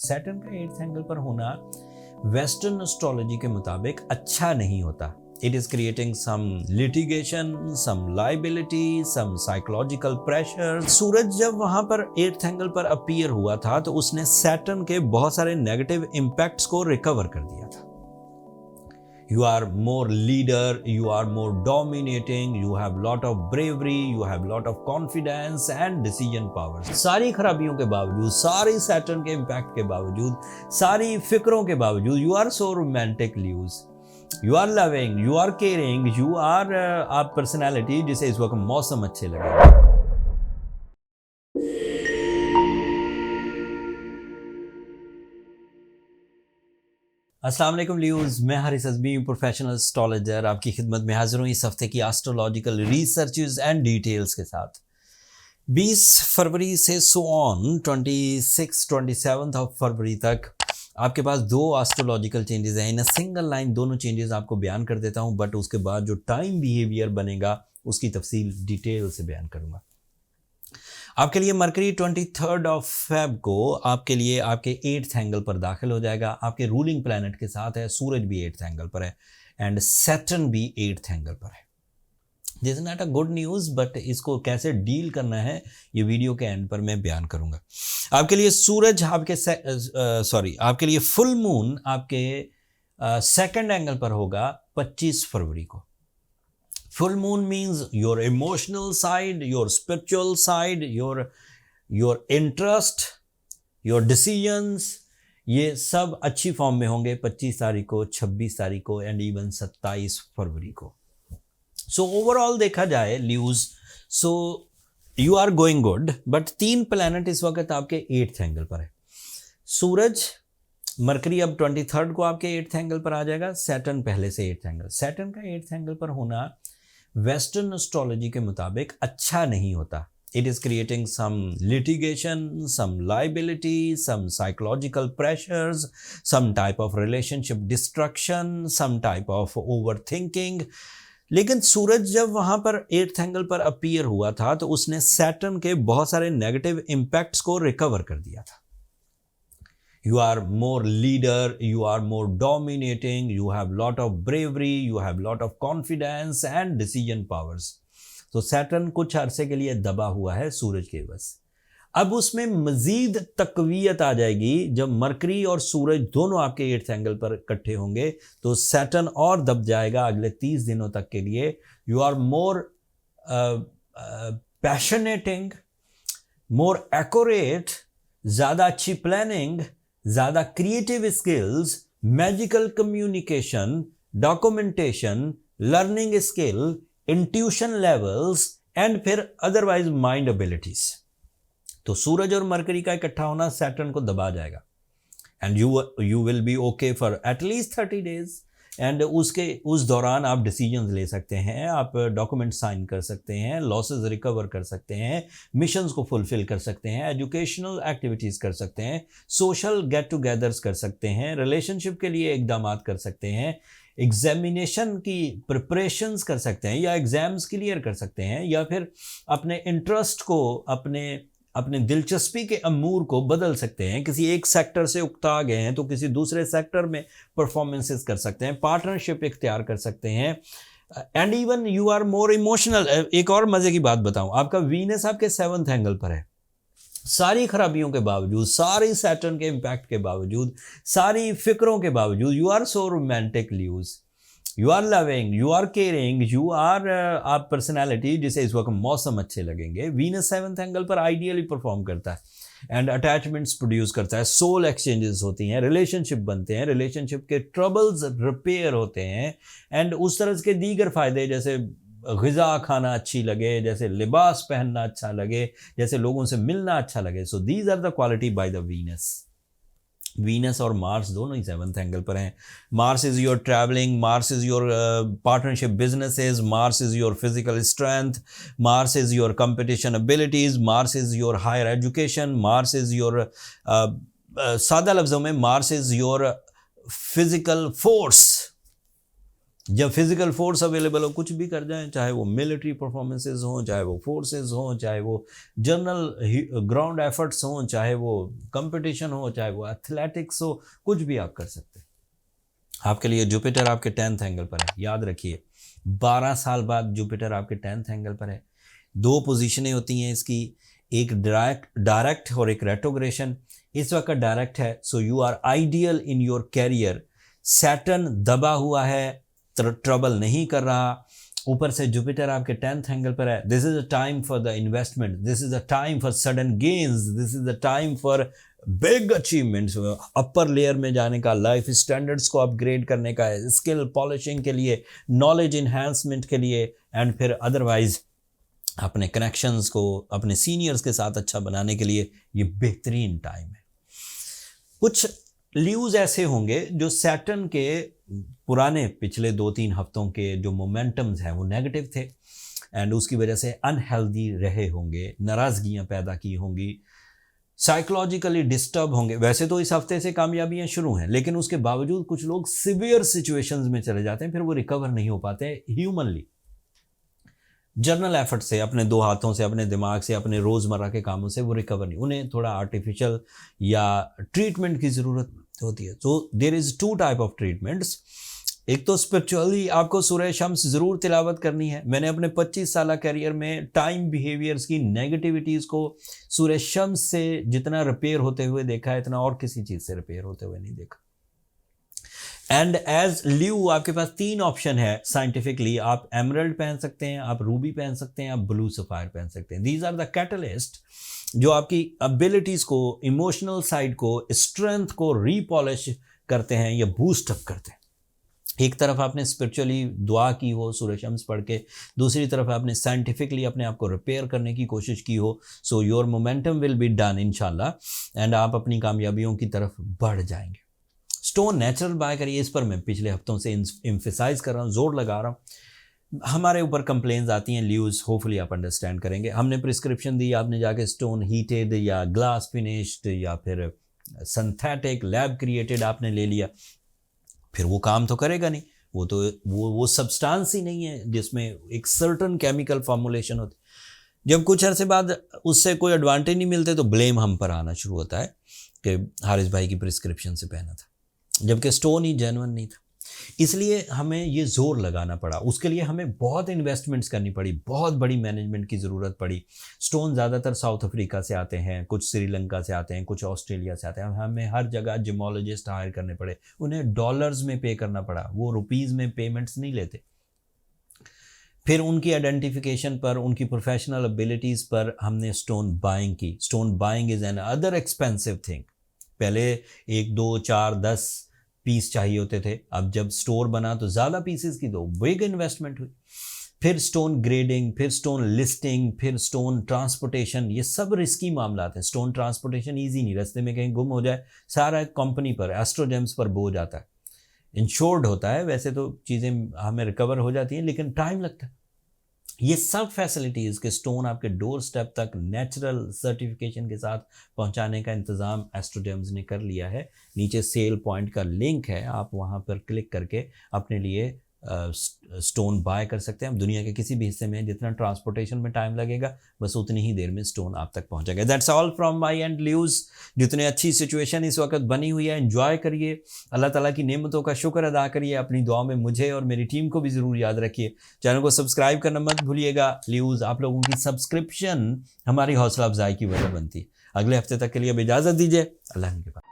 Saturn का 8th angle पर होना वेस्टर्न एस्ट्रोलॉजी के मुताबिक अच्छा नहीं होता। It is creating some litigation, some liability, some psychological pressure. सूरज जब वहां पर 8th एंगल पर अपीयर हुआ था तो उसने सैटर्न के बहुत सारे नेगेटिव इंपैक्ट्स को रिकवर कर दिया था। You are more leader, you are more dominating, you have lot of bravery, you have lot of confidence and decision powers। सारी खराबियों के बावजूद, सारी सैटर्न के इम्पैक्ट के बावजूद, सारी फिक्रों के बावजूद, you are so romantic Leos, you are loving, you are caring, you are आप पर्सनैलिटी जिसे इस वक्त मौसम अच्छे लगे। अस्सलाम वालेकुम ल्यूज़, मैं हारिस अज़मी प्रोफेशनल एस्ट्रोलॉजर आपकी खिदमत में हाजिर हूँ इस हफ्ते की एस्ट्रोलॉजिकल रिसर्चेस एंड डिटेल्स के साथ। 20 फरवरी से सो ऑन 27 ऑफ फरवरी तक आपके पास दो एस्ट्रोलॉजिकल चेंजेस हैं। इन अ सिंगल लाइन दोनों चेंजेस आपको बयान कर देता हूँ, बट उसके बाद जो टाइम बिहेवियर बनेगा उसकी तफसील डिटेल से बयान करूँगा। आपके लिए मरकरी 23 ऑफ फेब को आपके लिए आपके 8th एंगल पर दाखिल हो जाएगा। आपके रूलिंग प्लैनेट के साथ है, सूरज भी 8th एंगल पर है एंड सैटर्न भी 8th एंगल पर है। This is not a good news, but इसको कैसे डील करना है ये वीडियो के एंड पर मैं बयान करूंगा। आपके लिए सूरज आपके लिए फुल मून आपके 2nd एंगल पर होगा 25 फरवरी को। Full moon means your emotional side, your spiritual side, your interest, your decisions, ये सब अच्छी फॉर्म में होंगे 25 तारीख को, 26 तारीख को एंड इवन 27 फरवरी को। सो ओवरऑल देखा जाए ल्यूज, so you are going good, but 3 planet इस वक्त आपके 8th एंगल पर है। सूरज मरकरी अब 23 को आपके 8th एंगल पर आ जाएगा, सैटर्न पहले से 8th एंगल। सैटर्न का 8th एंगल पर होना वेस्टर्न एस्ट्रोलॉजी के मुताबिक अच्छा नहीं होता। It is creating some litigation, some liability, some psychological pressures, some type of relationship destruction, some type of over thinking. लेकिन सूरज जब वहां पर 8th एंगल पर अपीयर हुआ था तो उसने सैटर्न के बहुत सारे नेगेटिव इंपैक्ट्स को रिकवर कर दिया था। You are more leader, you are more dominating, you have lot of bravery, you have lot of confidence and decision powers। तो सैटर्न कुछ अरसे के लिए दबा हुआ है सूरज के बस। अब उसमें मजीद तकवीयत आ जाएगी जब मरकरी और सूरज दोनों आपके 8th एंगल पर इकट्ठे होंगे, तो सैटर्न और दब जाएगा अगले 30 दिनों तक के लिए। You are more passionating, more accurate, ज़्यादा अच्छी प्लानिंग, ज़्यादा creative skills, magical communication, documentation, learning skill, intuition levels and फिर अदरवाइज माइंड एबिलिटीज। तो सूरज और मरकरी का इकट्ठा होना सैटर्न को दबा जाएगा and you will be okay for at least 30 days and उस दौरान आप डिसीजंस ले सकते हैं, आप डॉक्यूमेंट साइन कर सकते हैं, लॉसेस रिकवर कर सकते हैं, मिशंस को फुलफिल कर सकते हैं, एजुकेशनल एक्टिविटीज़ कर सकते हैं, सोशल गेट टुगेदर्स कर सकते हैं, रिलेशनशिप के लिए इकदाम कर सकते हैं, एग्जामिनेशन की प्रिपरेशंस कर सकते हैं या एग्ज़ाम्स क्लियर कर सकते हैं, या फिर अपने इंटरेस्ट को अपने दिलचस्पी के अमूर को बदल सकते हैं। किसी एक सेक्टर से उकता गए हैं तो किसी दूसरे सेक्टर में परफॉर्मेंसेस कर सकते हैं, पार्टनरशिप इख्तियार कर सकते हैं and even you are more emotional. एक और मज़े की बात बताऊं, आपका वीनस आपके 7th एंगल पर है। सारी खराबियों के बावजूद, सारी सैटर्न के इम्पैक्ट के बावजूद, सारी फिक्रों के बावजूद, you are so romantic lose, you are loving, you are caring, you are आप पर्सनैलिटी जिसे इस वक्त मौसम अच्छे लगेंगे। वीनस 7th एंगल पर आइडियली परफॉर्म करता है एंड अटैचमेंट्स प्रोड्यूस करता है, सोल एक्सचेंजेस होती हैं, रिलेशनशिप बनते हैं, रिलेशनशिप के ट्रबल्स रिपेयर होते हैं एंड उस तरह के दीगर फ़ायदे जैसे ग़िज़ा खाना अच्छी लगे, जैसे लिबास पहनना अच्छा लगे, जैसे लोगों से मिलना अच्छा लगे। So these are the quality by the Venus. Venus और मार्स दोनों ही 7th एंगल पर हैं। Mars is your travelling, Mars is your partnership businesses, Mars is your physical strength, Mars is your competition abilities, Mars is your higher education, Mars is your सादा लफ्ज़ों में Mars is your physical force. जब physical force available हो कुछ भी कर जाएं, चाहे वो मिलिट्री परफॉर्मेंसेज हों, चाहे वो फोर्सेस हों, चाहे वो जनरल ग्राउंड एफर्ट्स हों, चाहे वो कंपटीशन हो, चाहे वो एथलेटिक्स हो, कुछ भी आप कर सकते हैं। आपके लिए जुपिटर आपके 10th एंगल पर है, याद रखिए 12 साल बाद जुपिटर आपके 10th एंगल पर है। 2 पोजीशनें होती हैं इसकी, एक डायरेक्ट और एक रेट्रोग्रेशन। इस वक्त डायरेक्ट है, so you are ideal in your career. Saturn दबा हुआ है, ट्रबल नहीं कर रहा, ऊपर से जुपिटर आपके 10th एंगल पर है। This is a time for the investment, this is a time for sudden gains, this is a time for big achievements, upper layer में जाने का, लाइफ स्टैंडर्ड्स को अपग्रेड करने का है, स्किल पॉलिशिंग के लिए, नॉलेज इन्हांसमेंट के लिए, एंड फिर अदरवाइज अपने कनेक्शंस को अपने सीनियर्स के साथ अच्छा बनाने के लिए ये बेहतरीन टाइम है। कुछ ल्यूज ऐसे होंगे जो सैटर्न के पुराने पिछले 2-3 हफ्तों के जो मोमेंटम्स हैं वो नेगेटिव थे एंड उसकी वजह से अनहेल्दी रहे होंगे, नाराज़गियाँ पैदा की होंगी, साइकोलॉजिकली डिस्टर्ब होंगे। वैसे तो इस हफ्ते से कामयाबियां शुरू हैं, लेकिन उसके बावजूद कुछ लोग सिवियर सिचुएशंस में चले जाते हैं, फिर वो रिकवर नहीं हो पाते ह्यूमनली। जर्नल एफर्ट से, अपने 2 हाथों से, अपने दिमाग से, अपने रोज़मर्रा के कामों से वो रिकवर नहीं, उन्हें थोड़ा आर्टिफिशियल या ट्रीटमेंट की ज़रूरत होती है। So there is 2 type of treatments. एक तो स्पिरिचुअली आपको सूरह शम्स ज़रूर तिलावत करनी है। मैंने अपने 25 साल कैरियर में टाइम बिहेवियर्स की नेगेटिविटीज़ को सूरह शम्स से जितना रिपेयर होते हुए देखा है, इतना और किसी चीज़ से रिपेयर होते हुए नहीं देखा। एंड एज ल्यू आपके पास 3 ऑप्शन है साइंटिफिकली। आप एमरल्ड पहन सकते हैं, आप रूबी पहन सकते हैं, आप ब्लू सफायर पहन सकते हैं। दीज आर द कैटलिस्ट जो आपकी एबिलिटीज़ को, इमोशनल साइड को, स्ट्रेंथ को रीपॉलिश करते हैं या बूस्ट अप करते हैं। एक तरफ आपने स्पिरिचुअली दुआ की हो सूरह शम्स पढ़ के, दूसरी तरफ आपने साइंटिफिकली अपने आप को रिपेयर करने की कोशिश की हो। So your momentum will be done इंशाल्लाह एंड आप अपनी कामयाबियों की तरफ बढ़ जाएंगे। स्टोन नेचुरल बाय करिए, इस पर मैं पिछले हफ्तों से एम्फेसाइज कर रहा हूँ, जोर लगा रहा हूँ। हमारे ऊपर कंप्लेंट्स आती हैं ल्यूज, होपफुली आप अंडरस्टैंड करेंगे। हमने प्रिस्क्रिप्शन दी, आपने जाके स्टोन हीटेड या ग्लास फिनिश्ड या फिर सिंथेटिक लैब क्रिएटेड आपने ले लिया, फिर वो काम तो करेगा नहीं। वो तो वो सब्सटेंस ही नहीं है जिसमें एक सर्टन केमिकल फॉर्मुलेशन होती। जब कुछ अरसे बाद उससे कोई एडवांटेज नहीं मिलते तो ब्लेम हम पर आना शुरू होता है कि हारिस भाई की प्रिस्क्रिप्शन से पहना था, जबकि स्टोन ही जेन्युइन नहीं था। इसलिए हमें ये जोर लगाना पड़ा, उसके लिए हमें बहुत इन्वेस्टमेंट्स करनी पड़ी, बहुत बड़ी मैनेजमेंट की ज़रूरत पड़ी। स्टोन ज़्यादातर साउथ अफ्रीका से आते हैं, कुछ श्रीलंका से आते हैं, कुछ ऑस्ट्रेलिया से आते हैं। हमें हर जगह जिमोलॉजिस्ट हायर करने पड़े, उन्हें डॉलर्स में पे करना पड़ा, वो रुपीज़ में पेमेंट्स नहीं लेते। फिर उनकी आइडेंटिफिकेशन पर, उनकी प्रोफेशनल एबिलिटीज़ पर हमने स्टोन बाइंग की। Stone buying is an other expensive thing. पहले 1, 2, 4, 10 पीस चाहिए होते थे, अब जब स्टोर बना तो ज़्यादा पीसेस की तो बिग इन्वेस्टमेंट हुई। फिर स्टोन ग्रेडिंग, फिर स्टोन लिस्टिंग, फिर स्टोन ट्रांसपोर्टेशन, ये सब रिस्की मामला है। स्टोन ट्रांसपोर्टेशन ईजी नहीं, रास्ते में कहीं गुम हो जाए सारा कंपनी पर, एस्ट्रोजेम्स पर बोझ आता है। इंश्योर्ड होता है, वैसे तो चीज़ें हमें रिकवर हो जाती हैं लेकिन टाइम लगता है। ये सब फैसिलिटीज़ के स्टोन आपके डोर स्टेप तक नेचुरल सर्टिफिकेशन के साथ पहुंचाने का इंतज़ाम एस्ट्रोजेम्स ने कर लिया है। नीचे सेल पॉइंट का लिंक है, आप वहां पर क्लिक करके अपने लिए स्टोन बाय कर सकते हैं। हम दुनिया के किसी भी हिस्से में, जितना ट्रांसपोर्टेशन में टाइम लगेगा बस उतनी ही देर में स्टोन आप तक पहुंचेगा। That's all from my and ल्यूज। जितनी अच्छी सिचुएशन इस वक्त बनी हुई है, एंजॉय करिए, अल्लाह ताला की नेमतों का शुक्र अदा करिए। अपनी दुआ में मुझे और मेरी टीम को भी ज़रूर याद रखिए। चैनल को सब्सक्राइब करना मत भूलिएगा। ल्यूज आप लोगों की सब्सक्रिप्शन हमारी हौसला अफजाई की वजह बनती है। अगले हफ्ते तक के लिए अब इजाज़त दीजिए। अल्लाह के पास।